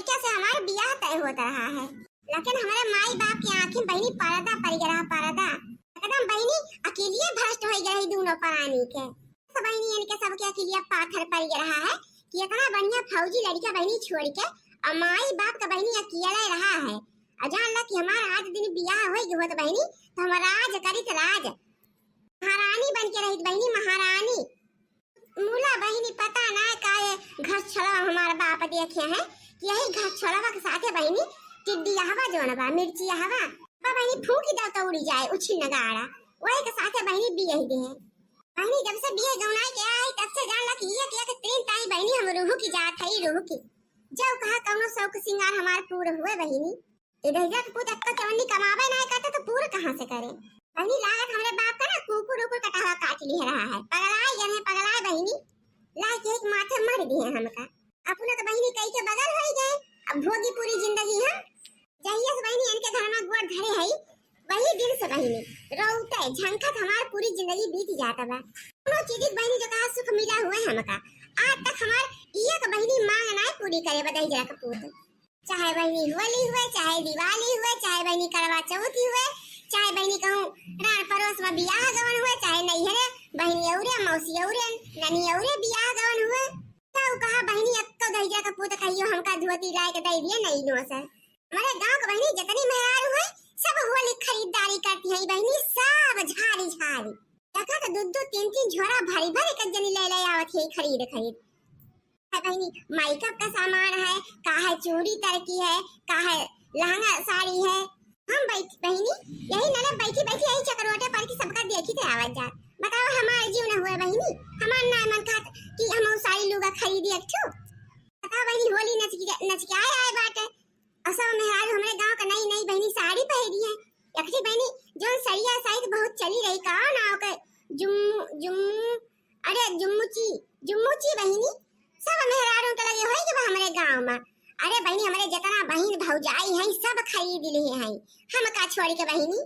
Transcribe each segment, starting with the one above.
लड़का से हमारा बियाह तय होता रहा है, लेकिन हमारे माई बाप की आंखें बहनी पर्दा पड़ गया पर्दा एकदम बहनी अकेलिए भ्रष्ट हो गई दोनों प्राणी के सब बहनी इनके सबके अकेलिए पाथर पड़ रहा है कि इतना बढ़िया फौजी लड़का बहनी छोड़ के और माई बाप का बहनी अकेला रहा है। अजान ला कि हमारा आज दिन बियाह होई हो तो बहनी तो हम राज करी तो राज महारानी बन के रही बहनी महारानी मूला बहनी पता ना का घर छोड़ा हमारा बाप देखे हैं कि यही घर छोड़वा के साथे बहनी टिड्डी हवा जोन बा मिर्ची हवा बहनी फूंकी दो तो उड़ी जाए उछी नगाड़ा वही के साथे बहनी बिये दे बहनी जब से बिये गौनाई के आई तब से जान ला कि ये के तीन ताई बहनी हम रूह की जात है रूह की जब कहा कौनो शौक सिंगार हमार पूरा हुए बहनी इधर जा पूत अक्का चवन्नी कमावे ना करते तो पूरा कहां से करे बहनी लागत हमारे बाप का ना कुकुर उकुर कटा हुआ काट ली रहा है पगलाए जने पगलाए बहनी लाइक एक माथे मर दिए हमका अपने तो बहनी कई के बगल हो गए अब भोगी पूरी जिंदगी हम जहिया से बहनी इनके घर में गोड़ धरे है वही दिन से बहनी रोते झंखत हमार पूरी जिंदगी बीत जाता बा कोनो चीज बहनी जो कहा सुख मिला हुआ हमका आज तक हमार ये तो बहनी मांग ना पूरी करे बदई जरा का पूत चाहे बहनी होली हुए चाहे दिवाली हुए चाहे बहनी करवा चौथी हुए चाहे बहनी कहूं रान परोस में बियाह गवन हुए चाहे नहीं है बहनी औरे मौसी औरे ननी औरे बियाह गवन हुए तो कहा बहनी अब तो दहिया का पूत कहियो हमका धोती लाए के दे दिए नहीं नो सर हमारे गांव के बहनी जितनी मेहरारू हुए सब होली खरीदारी करती है बहनी सब झाड़ी झाड़ी देखा तो दो तीन झोरा भरी भरी के जनी ले ले आवत है खरीद बहनी मेकअप का सामान है का है चूड़ी तरकी है का है लहंगा साड़ी है हम बहनी यही नले बैठी बैठी यही चकरोटे पर की सबका देखी थे आवाज जा बताओ हमारे जीव न हुए बहनी हमार ना मन का कि हम साड़ी लुगा खरीदी अच्छो बताओ बहनी होली नच के आए बाटे और सब मेहरारू हमारे गांव का नई नई बहनी साड़ी पहनी है यखी बहनी जो सड़िया साइड बहुत चली रही का नाव के जुम्मुची बहनी सब मेहरारू के लगे होई कि हमारे गांव में अरे बहनी हमारे जितना बहन भौजाई है सब खरीद ली है हम का छोड़ के बहनी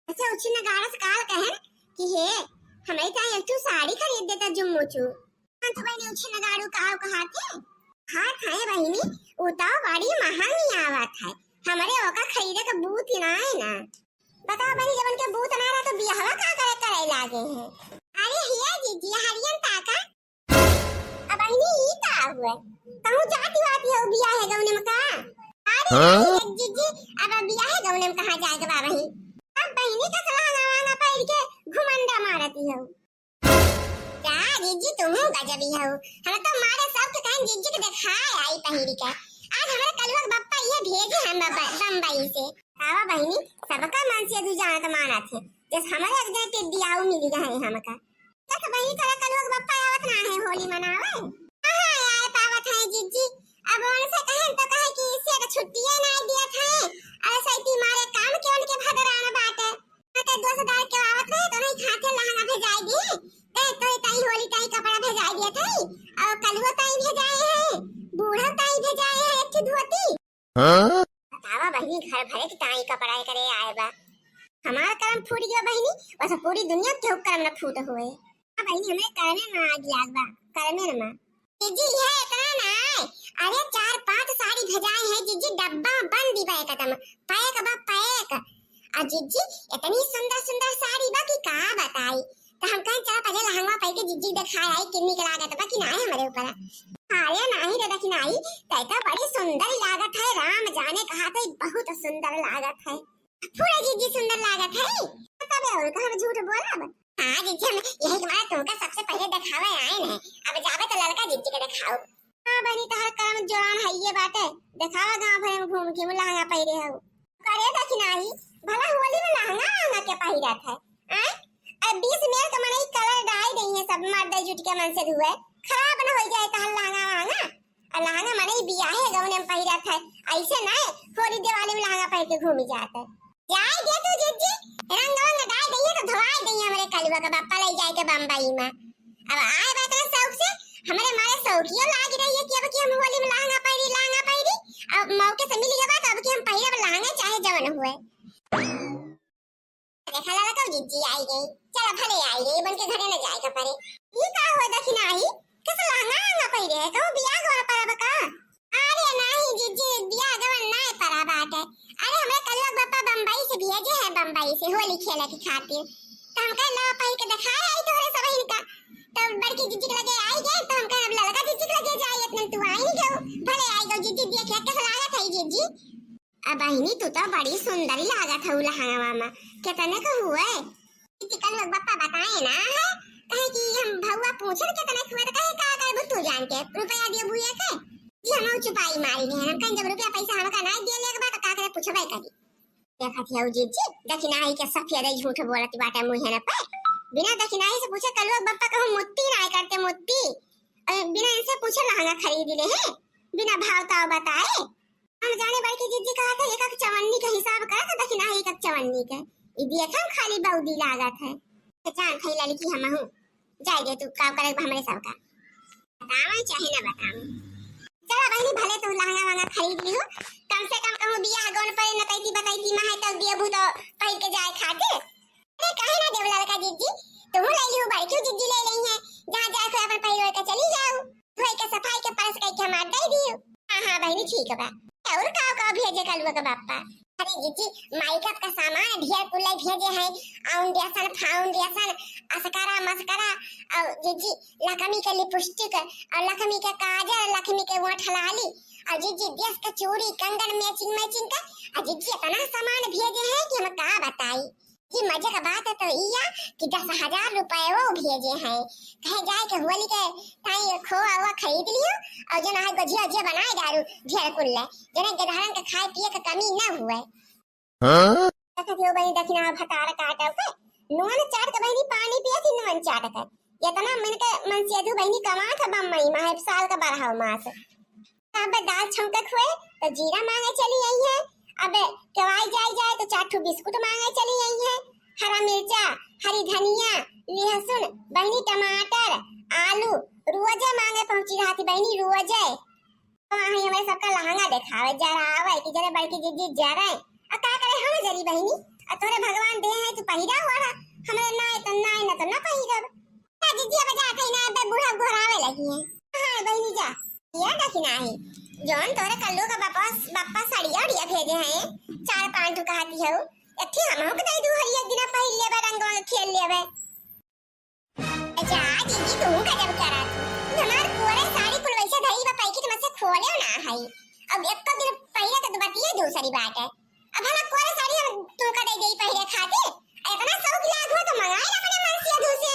ऐसे उछिन गारस काल कहन कि हे हमें चाहिए तू साड़ी खरीद देता जुम्मुचू तो बहनी उछिन गाड़ू काव कहाते हाथ है बहनी उताव बड़ी महंगी आवत है हमारे ओका खरीदे का बूत ना है ना बताओ बहनी जब उनके बूत ना रहा तो बियाह का करे लागे है अरे हिया जीजी हरियन ताका अब बहनी ई का हुआ कहूं जाती वाती हो बियाह है गौने में का अरे जीजी अब बियाह है गौने में कहां जाएगा बाबा ही अब बहनी का सलाह ना पैर के घुमंडा मारती हो क्या जीजी तुम गजबी हो हम तो मारे सब के कहीं जीजी के दिखाए आई पहिरी का आज हमारे कलवा बप्पा ये भेजे हम बम्बई से आवा बहनी सबका मन से दू जाना तो माना थे जैसे हमारे अगले ते दियाऊ मिल गए हमका तो बहनी तेरा कलवा बप्पा आवत ना है होली मनावे हां यार पावत है जीजी अब उनसे कहें तो कहे कि इसे तो छुट्टी ही नहीं दिया था ऐसे ही मारे काम के उनके भदराना बाटे तो 2000 के आवत रहे तो नहीं खाते लहंगा भेजाई दी तो ताई होली ताई कपड़ा भेजाई दिया था और कलवा ताई भेजाए है बूढ़ा ताई भेजाए है एक धोती हां बतावा बहनी घर भरे की ताई कपड़ा करे आए बा हमारा कर्म फूट गया बहनी बस पूरी दुनिया के कर्म न फूट हुए बहनी हमें करने ना आ गया बा करने ना जीजी है इतना ना अरे 4-5 साड़ी भेजाए हैं जीजी डब्बा बंद दी बा एकदम पैक बा पैक आ जीजी इतनी सुंदर सुंदर साड़ी बा की का बताई तो हम कहीं चला पहले लहंगा पहन के जीजी दिखाए आई कितनी की लागत बा कि ना है हमारे ऊपर अरे नहीं दादा की नहीं तैता बड़ी सुंदर लागत है राम जाने कहा तो बहुत सुंदर लागत है पूरा जीजी सुंदर लागत है तब और कहां झूठ बोला हां जीजी हम यही तुम्हारा तुमका सबसे पहले दिखावे आए हैं अब जावे तो लड़का जीजी के दिखाओ हां बनी तहर कर्म जोरान है ये बात है दिखावा गांव भर में घूम के लहंगा पहरे हो करे था कि नहीं भला होली में लहंगा के पहिरा था अब 20 में तो मने कलर डाल देई है सब मर्द जुट के मन से धुए खराब न हो जाए तहर लहंगा मने बियाह है गौने में पहिरा था ऐसे ना होली दिवाली में लहंगा पहन के घूमी जाता जाए दे तू जीजी रंग डाल दई तो धोआ दई हमारे कलवा का बापा ले जाए के बम्बई में अब आए बात ना शौक से हमारे मारे शौकियों लाग रही है कि अब कि हम होली में लहंगा पहरी अब मौके से मिल गया बात अब कि हम पहिरा लहंगा चाहे जवन हुए देखा लगा तो जीजी आई गई चलो भले आई गई बन के घरे न जाए का परे ये का हुआ दखिना आई किस लहंगा पहरे है कहूं बियाह घर पर बका अरे नहीं जीजी होली खेले के खातिर। तो हम कहे ला पहिर के दिखाए आई तोरे सब इनका। तो बड़की जीजी के लगे आई गए तो हम कहे अब लड़का जीजी के लगे जाए इतने तू आई नहीं गयो। भले आई गयो जीजी देख कैसे लागत है जीजी। अब बहिनी तू तो बड़ी सुंदरी लागत है लहंगा में। कितने का हुआ है? कल लोग पापा बताए ना है कहे कि हम भौवा पूछे कितने हुए तो कहे का कर तू जान के रुपया दियो बुए के जी हम चुपाई मारी है। हम कहीं जब रुपया पैसा हमका नहीं दिए लेके बात का करे पूछबे करी। देखत है जीजी दखिनाई के सफेद झूठ बोलत बाटे मुंह ना पे। बिना दखिनाई से पूछे कल लोग पापा कहूं मुत्ती ना करते मुत्ती। बिना इनसे पूछे लहंगा खरीद ले हैं बिना भाव ताव बताए। हम जाने बड़की जीजी कहा था एक चवन्नी का हिसाब करे तो दखिनाई एक चवन्नी के ई देखम खाली बौदी लागत है। जान खई लड़की हम हूं जाए दे तू का करे हमरे सब का बतावा चाहे ना बताऊं। चला बहनी भले तू लहंगा वंगा खरीद लियो कम से कम कहूं बियाह गौन पर न तैती बताई मां है तो देबू तो पहिर के जाए खातिर। अरे काहे ना देव लड़का जीजी तुम ले लियो भाई क्यों जीजी ले रही है जहां जाए तो अपन पहिर के चली जाओ धोई के सफाई के परस के हम दे दियो। हां बहनी ठीक है बा और का भेजे कलवा का बापा। अरे जीजी मेकअप का सामान ढेर कुल भेजे है फाउंडेशन फाउंडेशन अस्कारा मस्कारा और जीजी लक्ष्मी के लिपस्टिक और लक्ष्मी के काजल लक्ष्मी के वोट हलाली और जीजी देश का चूड़ी कंगन मैचिंग मैचिंग का और जीजी इतना सामान भेजे हैं कि हम का बताई। जी मजे का बात है तो इया कि 10,000 रुपए वो भेजे हैं कहे जाए के होली के ताई खोआ हुआ खरीद लियो और जो ना है गजिया जे बनाए दारू ढेर कुल ले जने गधारन के खाए पिए का कमी ना हुए। हां देखियो बनी दखिना भतार काटा पे नून चाट के बनी पानी पिए थी नून चाट के इतना मन के मन से दू बनी कमा था बम्मई माह साल का 12 मास। अब दाल छौंका खुए तो जीरा मांगे चली आई है। अब कवाई जाए तो 4 बिस्कुट मांगे चली आई है। हरा मिर्चा हरी धनिया लहसुन बहनी टमाटर आलू रोजे मांगे पहुंची रहती बहनी रोजे। वहां हमें सबका लहंगा दिखावे जरा आवे कि जरे बड़की जीजी जरा आ का करे हम जरी बहनी आ तोरे भगवान दे है तू पहिरा हुआ हमरे ना तो ना पहिरब। आ जीजी अब जा कहीं ना अब बूढ़ा घोरावे लगी है। हां बहनी जा ये देखना है जौन तोरे कल्लू का बापा साड़िया उड़िया भेजे हैं 4-5 टुका हाथी है अच्छी हम हो के दे दू हरिया दिन पहिर लेबे रंग खेल लेबे। अच्छा दीदी तू का जब करा तू हमार पूरे साड़ी कुल वैसे धरी बा पैकेट में से खोले ना है अब एक का दिन पहिरे तो बात दूसरी बात है। अब हम पूरे साड़ी हम तू का दे दे पहिरे खातिर इतना शौक लाग हो तो मंगाए ना अपने मन से दूसरे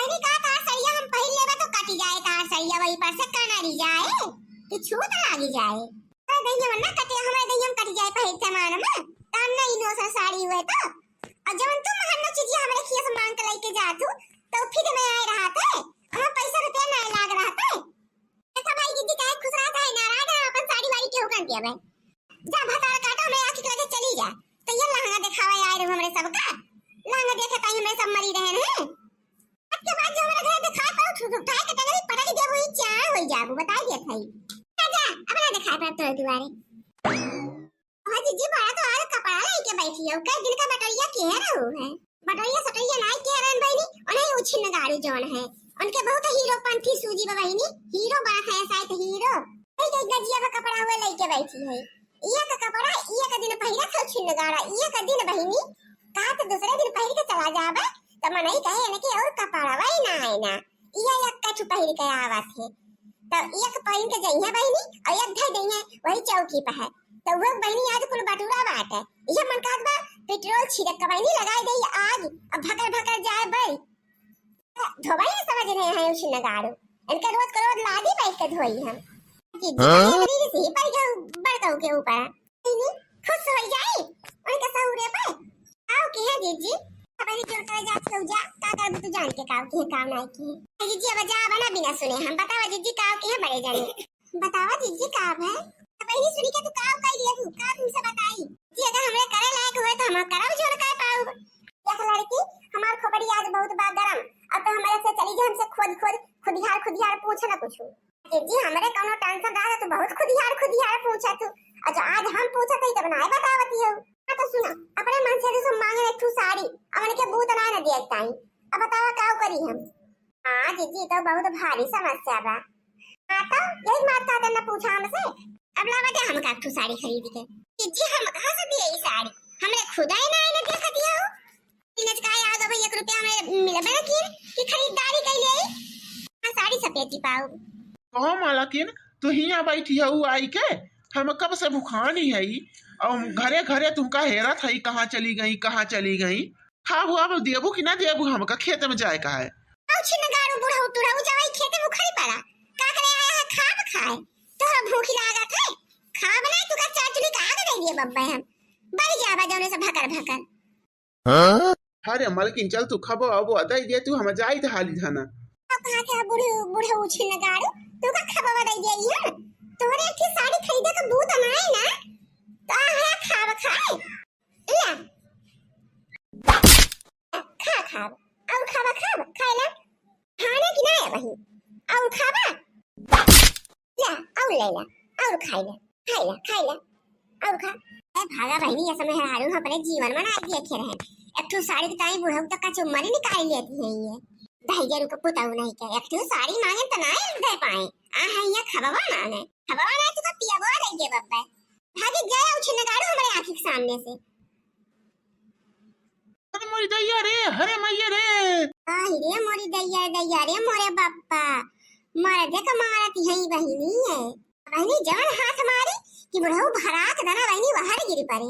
अरे का तार सरिया हम पहिर लेबे तो कटी जाए तार सरिया वही पर से कानारी जाए कि छूत लागी जाए। अरे दहिया ना कटे हमारे दहिया कट जाए पहिर सामान में काम नहीं नो सा साड़ी हुए तो और जब तुम हन्ना चीज हमारे खिया से मांग के लेके जातू तो फिर मैं आए रहा था हम पैसा रुपया नहीं लाग रहा था ऐसा भाई दीदी काहे खुश रहा था नाराज है अपन साड़ी वाड़ी के हुकम दिया भाई जा भतार काटा मैं आके लगे चली जा तो ये लहंगा दिखावा आए रहो हमरे सबका लहंगा देखे ताई हमें सब मरी रहे हैं। के बाद जो हमारे घर दिखा पाओ उठा के तगड़ी पटक दे वही क्या हो जाबू बता दे भाई जा अपना दिखा पर तो दुआरे। हां जीजी बड़ा तो आज कपड़ा लेके बैठी हो कई दिन का बटरिया के रहो है बटरिया सटरिया नहीं के रन बहनी उन्हें उछिन गाड़ी जोन है उनके बहुत हीरो पंथी सूजी बहनी हीरो बड़ा है शायद हीरो एक गजिया का कपड़ा हुए लेके बैठी है ये का कपड़ा ये का दिन पहिरा था छिन गाड़ा ये का दिन बहनी का तो दूसरे दिन पहिर के चला जाबे तो मन ही कहे न कि और कपड़ा वही ना है ना ये एक का छुपहिर के आवत है तो एक पहिर के जइहे बहनी और एक धइ दइहे वही चौकी पे है तो वो बहनी आज कुल बटूरा बात है ये मन का बा पेट्रोल छिड़क के बहनी लगाई दई आग अब भकर जाए बई धोबाई समझ रहे हैं उस नगाड़ो इनका रोज लादी बैठ के धोई हम कि धीरे से पर जाओ बड़का के ऊपर नहीं खुश हो जाए उनके सहुरे पे आओ के है जीजी अपनी जोर कर जात हो जा का कर तू जान के काम नहीं की जीजी अब जा बना बिना सुने हम बतावा जीजी का के है बड़े जाने बतावा जीजी का है पहली सुनी के तू का कह दिया तू का तुमसे बताई जी अगर हमरे करे लायक हुए तो हम करब जोर कर पाऊ देख लड़की हमार खोपड़ी आज बहुत बा गरम अब तो हमारे से चली जा हमसे खुदिहार पूछ ना पूछू जी हमरे कोनो टेंशन रहा तो बहुत खुदिहार पूछा तू अच्छा आज हम पूछा तो तब ना बतावती हो तो सुना अपने मन से तो मांगे एक ठू साड़ी हमने के बूत ना न देखता ही अब बतावा का करी हम। हां जीजी तो बहुत भारी समस्या बा हां तो यही माता ने पूछा हमसे अब ला बता हम का ठू साड़ी खरीद के जीजी हम कहां से दिए ये साड़ी हमरे खुदा ही ना देखती हो इनच का याद हो भाई 1 रुपया में मिले बना की खरीदारी कर ले हां साड़ी सपेटी पाऊ कहो मालकिन तू हिया बैठी है आई के हम कब से भूखानी है और घरे घरे तुमका हेरा था कहाँ चली गई खा हुआ अब देबू कि ना देबू हमका खेत में जाए का है औ छिनगारू बुढ़ा उतुड़ा जाई खेते भूखरी पड़ा का करे आया है खाब खाए तोहरा भूख लागत है खा बनाए तू का चाचली का आगे दे दिए बब्बा हम बड़ी जाबा जौने से भकर हां अरे मालकिन चल तू खबो अब दे दे तू हम जाई त हाली थाना अब कहां के बुढ़ा छिनगारू तू का खबवा दे दिए है तोरे की साड़ी खरीदे का बूत बनाए ना तो है खाब खाए ला खा और खावा खाएला खाने की ना है वही और खावा ला और ले ला और खाइला और खा ए भागा बहनी ऐसा मैं हारू अपने जीवन में ना देखे रहे एक तो साड़ी की ताई बुढ़ऊ तक का चुम्मा नहीं निकाल लेती है ये दहिया रुक पुताऊ नहीं के एक तो साड़ी मांगे त ना दे पाए आ है ये खबवा मांगे खबवा ना तू का पिया बो रही है बब्बा भागी गया उछने गाड़ो हमारे आंखों के सामने से अरे मोरी दैया रे हरे मैया रे आई रे मोरी दैया रे मोरे बाप्पा मारे देख मारती है बहिनी है बहिनी जवन हाथ मारी कि बुढ़ऊ भराक दना बहिनी बाहर गिरी पड़े